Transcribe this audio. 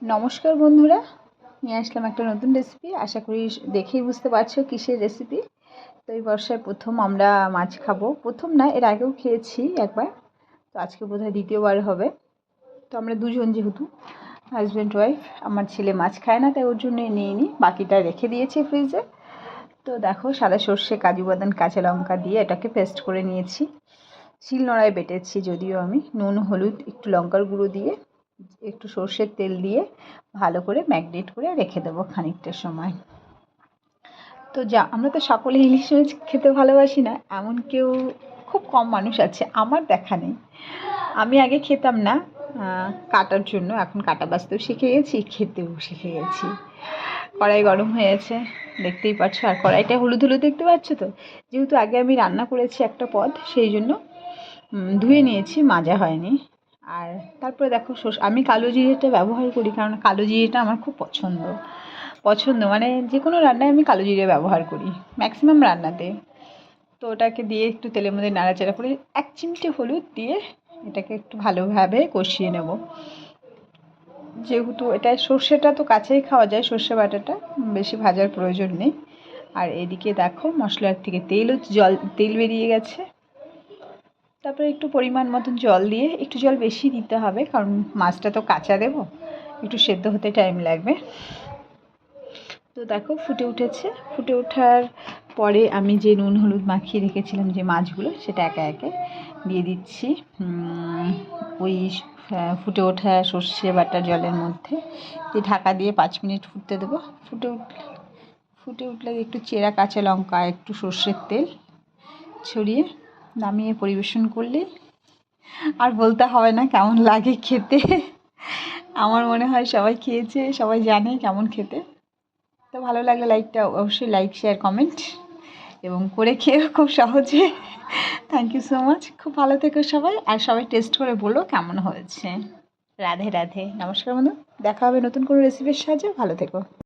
নমস্কার বন্ধুরা, নিয়ে আসলাম একটা নতুন রেসিপি। আশা করি দেখেই বুঝতে পারছো কিসের রেসিপি। তো এই বর্ষায় প্রথম আমরা মাছ খাবো। প্রথম না, এর আগেও খেয়েছি একবার, তো আজকে বোধহয় দ্বিতীয়বার হবে। তো আমরা দুজন, যেহেতু হাজব্যান্ড ওয়াইফ, আমার ছেলে মাছ খায় না তাই ওর জন্য নিয়ে নিই, বাকিটা রেখে দিয়েছি ফ্রিজে। তো দেখো, সাদা সর্ষে, কাজু বাদাম, কাঁচা লঙ্কা দিয়ে এটাকে পেস্ট করে নিয়েছি। শিলনোড়ায় বেটেছি, যদিও আমি নুন, হলুদ, একটু লঙ্কার গুঁড়ো দিয়ে, একটু সর্ষের তেল দিয়ে ভালো করে ম্যাগনেট করে রেখে দেবো খানিকটা সময়। তো আমরা তো সকলে ইলিশ মাছ খেতে ভালোবাসি না, এমন কেউ খুব কম মানুষ আছে, আমার দেখা নেই। আমি আগে খেতাম না কাটার জন্য, এখন কাটা বাছতেও শিখে গেছি, খেতেও শিখে গেছি। কড়াই গরম হয়েছে, দেখতেই পাচ্ছ, আর কড়াইটা হলুদ হলুদ দেখতে পাচ্ছ তো। যেহেতু আগে আমি রান্না করেছি একটা পদ, সেই জন্য ধুয়ে নিয়েছি, মাজা হয়নি। আর তারপরে দেখো, আমি কালো জিরেটা ব্যবহার করি, কারণ কালো জিরেটা আমার খুব পছন্দ, মানে যে কোনো রান্নায় আমি কালো জিরে ব্যবহার করি ম্যাক্সিমাম রান্নাতে। তো ওটাকে দিয়ে একটু তেলের মধ্যে নাড়াচাড়া করে 1 চিমটে হলুদ দিয়ে এটাকে একটু ভালোভাবে কষিয়ে নেব। যেহেতু এটা সর্ষেটা তো কাঁচাই খাওয়া যায়, সর্ষে বাটাটা বেশি ভাজার প্রয়োজন নেই। আর এদিকে দেখো, মশলার থেকে তেল বেরিয়ে গেছে। তারপরে একটু পরিমাণ মতন জল দিয়ে, একটু জল বেশি দিতে হবে, কারণ মাছটা তো কাঁচা দেবো, একটু সেদ্ধ হতে টাইম লাগবে। তো দেখো, ফুটে উঠেছে। ফুটে ওঠার পরে আমি যে নুন হলুদ মাখিয়ে রেখেছিলাম যে মাছগুলো, সেটা একে একে দিয়ে দিচ্ছি ওই ফুটে ওঠা সর্ষে বাটা জলের মধ্যে। দিয়ে ঢাকা দিয়ে 5 মিনিট ফুটতে দেবো। ফুটে উঠলে একটু চেরা কাঁচা লঙ্কা, একটু সর্ষের তেল ছড়িয়ে নামিয়ে পরিবেশন করলে আর বলতে হবে না কেমন লাগে খেতে। আমার মনে হয় সবাই খেয়েছে, সবাই জানে কেমন খেতে। তো ভালো লাগলে অবশ্যই লাইক, শেয়ার, কমেন্ট এবং করে খেয়েও খুব সহজে। Thank you so much. খুব ভালো থেকো সবাই, আর সবাই টেস্ট করে বলো কেমন হয়েছে। রাধে রাধে, নমস্কার বন্ধু। দেখা হবে নতুন কোনো রেসিপির সাহায্যে। ভালো থেকো।